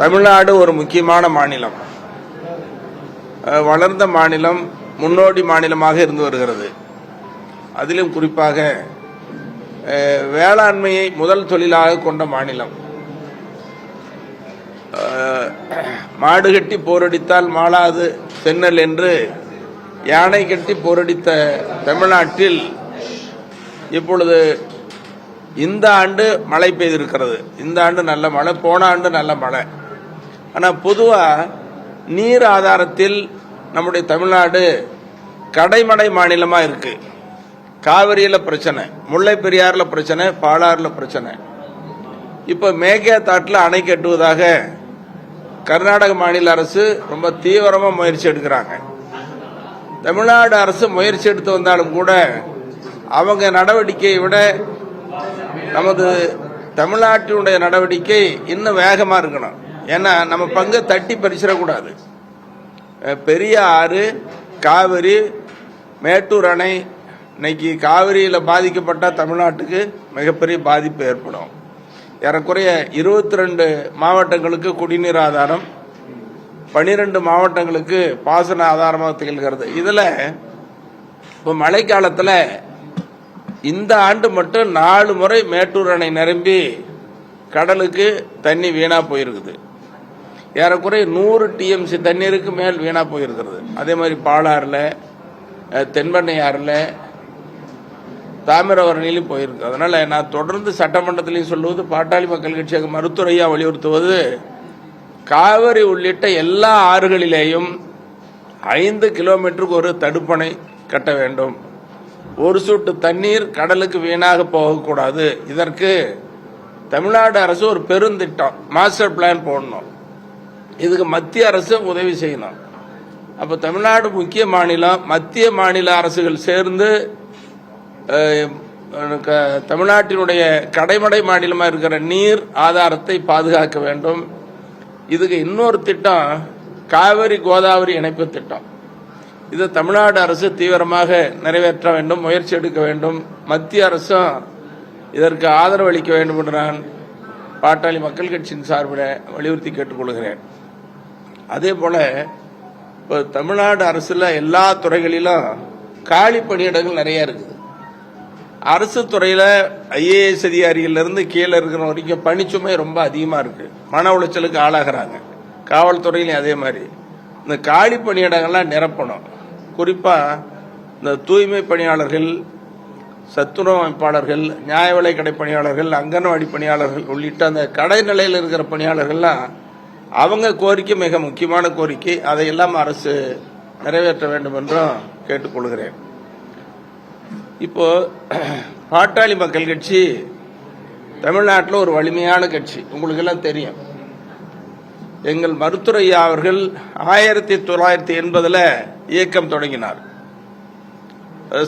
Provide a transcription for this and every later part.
தமிழ்நாடு ஒரு முக்கியமான மாநிலம், வளர்ந்த மாநிலம், முன்னோடி மாநிலமாக இருந்து வருகிறது. அதிலும் குறிப்பாக வேளாண்மையை முதல் தொழிலாக கொண்ட மாநிலம். மாடு கட்டி போரடித்தால் மாளாது சென்னல் என்று யானை கட்டி போரடித்த தமிழ்நாட்டில் இப்பொழுது இந்த ஆண்டு மழை பெய்திருக்கிறது. இந்த ஆண்டு நல்ல மழை, போன ஆண்டு நல்ல மழை. ஆனால் பொதுவாக நீர் ஆதாரத்தில் நம்முடைய தமிழ்நாடு கடைமடை மாநிலமாக இருக்கு. காவிரியில் பிரச்சனை, முல்லை பெரியாறில் பிரச்சனை, பாலாறில் பிரச்சனை. இப்போ மேகதாட்டில் அணை கட்டுவதாக கர்நாடக மாநில அரசு ரொம்ப தீவிரமாக முயற்சி எடுக்கிறாங்க. தமிழ்நாடு அரசு முயற்சி எடுத்து வந்தாலும் கூட அவங்க நடவடிக்கையை விட நமது தமிழ்நாட்டினுடைய நடவடிக்கை இன்னும் வேகமாக இருக்கணும். ஏன்னா நம்ம பங்கை தட்டி பறிச்சிடக்கூடாது. பெரிய ஆறு, காவிரி, மேட்டூர் அணை, இன்னைக்கு காவிரியில் பாதிக்கப்பட்டால் தமிழ்நாட்டுக்கு மிகப்பெரிய பாதிப்பு ஏற்படும். ஏறக்குறைய 22 மாவட்டங்களுக்கு குடிநீர் ஆதாரம், 12 மாவட்டங்களுக்கு பாசன ஆதாரமாக திகழ்கிறது. இதில் இப்போ மழைக்காலத்தில் இந்த ஆண்டு மட்டும் 4 முறை மேட்டூர் அணை நிரம்பி கடலுக்கு தண்ணி வீணா போயிருக்குது. ஏறக்குறைய 100 TMC தண்ணீருக்கு மேல் வீணா போயிருக்கிறது. அதே மாதிரி பாலாறில், தென்பண்ணையாறில், தாமிரபரணியிலும் போயிருக்கு. அதனால நான் தொடர்ந்து சட்டமன்றத்திலையும் சொல்லுவது, பாட்டாளி மக்கள் கட்சியாக மருத்துவரையா வலியுறுத்துவது, காவிரி உள்ளிட்ட எல்லா ஆறுகளிலேயும் 5 கிலோமீட்டருக்கு ஒரு தடுப்பணை கட்ட வேண்டும். ஒரு சொட்டு தண்ணீர் கடலுக்கு வீணாக போகக்கூடாது. இதற்கு தமிழ்நாடு அரசு ஒரு பெருந்திட்டம், மாஸ்டர் பிளான் போடணும். இதுக்கு மத்திய அரசு உதவி செய்யணும். அப்போ தமிழ்நாடு முக்கிய மாநிலம், மத்திய மாநில அரசுகள் சேர்ந்து தமிழ்நாட்டினுடைய கடைமடை மாநிலமாக இருக்கிற நீர் ஆதாரத்தை பாதுகாக்க வேண்டும். இதுக்கு இன்னொரு திட்டம் காவிரி கோதாவரி இணைப்பு திட்டம். இது தமிழ்நாடு அரசு தீவிரமாக நிறைவேற்ற வேண்டும், முயற்சி எடுக்க வேண்டும். மத்திய அரசும் இதற்கு ஆதரவு அளிக்க வேண்டும் என்று நான் பாட்டாளி மக்கள் கட்சியின் சார்பில் வலியுறுத்தி கேட்டுக்கொள்கிறேன். அதே போல இப்போ தமிழ்நாடு அரசுல எல்லா துறைகளிலும் காலி பணியிடங்கள் நிறைய இருக்குது. அரசு துறையில IAS அதிகாரிகளிலிருந்து கீழே இருக்கிற வரைக்கும் பணிச்சுமை ரொம்ப அதிகமாக இருக்கு. மன உளைச்சலுக்கு ஆளாகிறாங்க. காவல்துறையிலையும் அதே மாதிரி இந்த காலி பணியிடங்கள்லாம் நிரப்பணும். குறிப்பாக இந்த தூய்மை பணியாளர்கள், சத்துணவு அமைப்பாளர்கள், நியாய விலை கடை பணியாளர்கள், அங்கன்வாடி பணியாளர்கள் உள்ளிட்ட அந்த கடை நிலையில் இருக்கிற பணியாளர்கள்லாம் அவங்க கோரிக்கை மிக முக்கியமான கோரிக்கை. அதையெல்லாம் அரசு நிறைவேற்ற வேண்டும் என்றும் கேட்டுக்கொள்கிறேன். இப்போ பாட்டாளி மக்கள் கட்சி தமிழ்நாட்டில் ஒரு வலிமையான கட்சி, உங்களுக்கு எல்லாம் தெரியும். எங்கள் மருத்துவரையா அவர்கள் 1980 இயக்கம் தொடங்கினார்.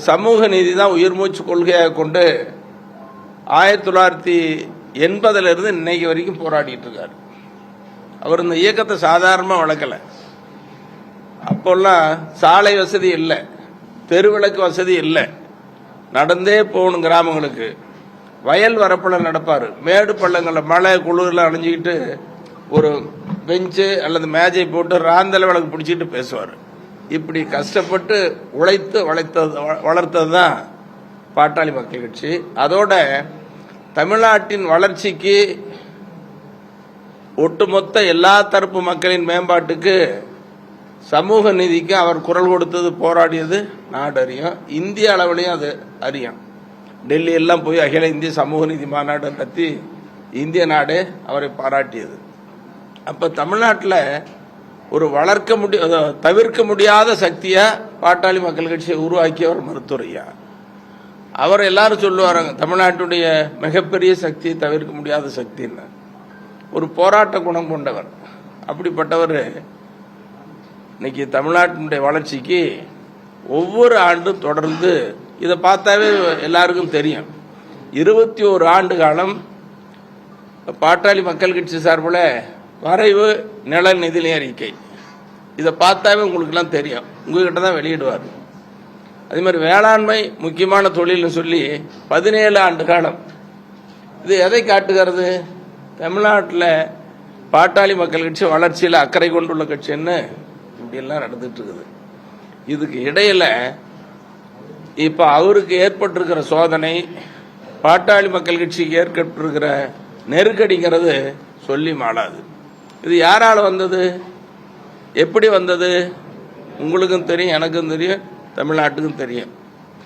சமூக நீதி தான் உயிர் மூச்சு கொள்கையாக கொண்டு 1980 இன்னைக்கு வரைக்கும் போராடிட்டு இருக்காரு. அவர் இந்த இயக்கத்தை சாதாரணமாக வளர்க்கல. அப்போல்லாம் சாலை வசதி இல்லை, தெருவிளக்கு வசதி இல்லை, நடந்தே போகணும். கிராமங்களுக்கு வயல் வரப்பில் நடப்பார். மேடு பள்ளங்களில் மழை குளிரில் அணிஞ்சிக்கிட்டு ஒரு பெஞ்சு அல்லது மேஜை போட்டு ராந்தல விளக்கு பிடிச்சிட்டு பேசுவார். இப்படி கஷ்டப்பட்டு உழைத்து வளர்த்தது தான் பாட்டாளி மக்கள் கட்சி. அதோட தமிழ்நாட்டின் வளர்ச்சிக்கு, ஒட்டுமொத்த எல்லா தரப்பு மக்களின் மேம்பாட்டுக்கு, சமூக நீதிக்கு அவர் குரல் கொடுத்தது, போராடியது நாடு அறியும். இந்திய அளவிலையும் அது அறியும். டெல்லி எல்லாம் போய் அகில இந்திய சமூக நீதி மாநாடு நடத்தி இந்திய நாடு அவரை பாராட்டியது. அப்ப தமிழ்நாட்டில் ஒரு தவிர்க்க முடியாத சக்தியா பாட்டாளி மக்கள் கட்சியை உருவாக்கியவர் மருத்துவரையா. அவர் எல்லாரும் சொல்லுவாங்க, தமிழ்நாட்டுடைய மிகப்பெரிய சக்தி, தவிர்க்க முடியாத சக்தின்னு. ஒரு போராட்ட குணம் கொண்டவர். அப்படிப்பட்டவர் இன்னைக்கு தமிழ்நாட்டினுடைய வளர்ச்சிக்கு ஒவ்வொரு ஆண்டும் தொடர்ந்து, இதை பார்த்தாவே எல்லாருக்கும் தெரியும், 21 ஆண்டு காலம் பாட்டாளி மக்கள் கட்சி சார்பில் வரைவு நிழல் நிதி அறிக்கை, இதை பார்த்தாவே உங்களுக்கெல்லாம் தெரியும். உங்ககிட்ட தான் வெளியிடுவார். அதே மாதிரி வேளாண்மை முக்கியமான தொழில்னு சொல்லி 17 ஆண்டு காலம். இது எதை காட்டுகிறது? தமிழ்நாட்டில் பாட்டாளி மக்கள் கட்சி வளர்ச்சியில் அக்கறை கொண்டுள்ள கட்சின்னு இப்படியெல்லாம் நடந்துட்டு இருக்குது. இதுக்கு இடையில இப்ப அவருக்கு ஏற்பட்டிருக்கிற சோதனை, பாட்டாளி மக்கள் கட்சிக்கு ஏற்பட்டிருக்கிற நெருக்கடிங்கிறது சொல்லி மாளாது. இது யாரால வந்தது, எப்படி வந்தது? உங்களுக்கும் தெரியும், எனக்கும் தெரியும், தமிழ்நாட்டுக்கும் தெரியும்.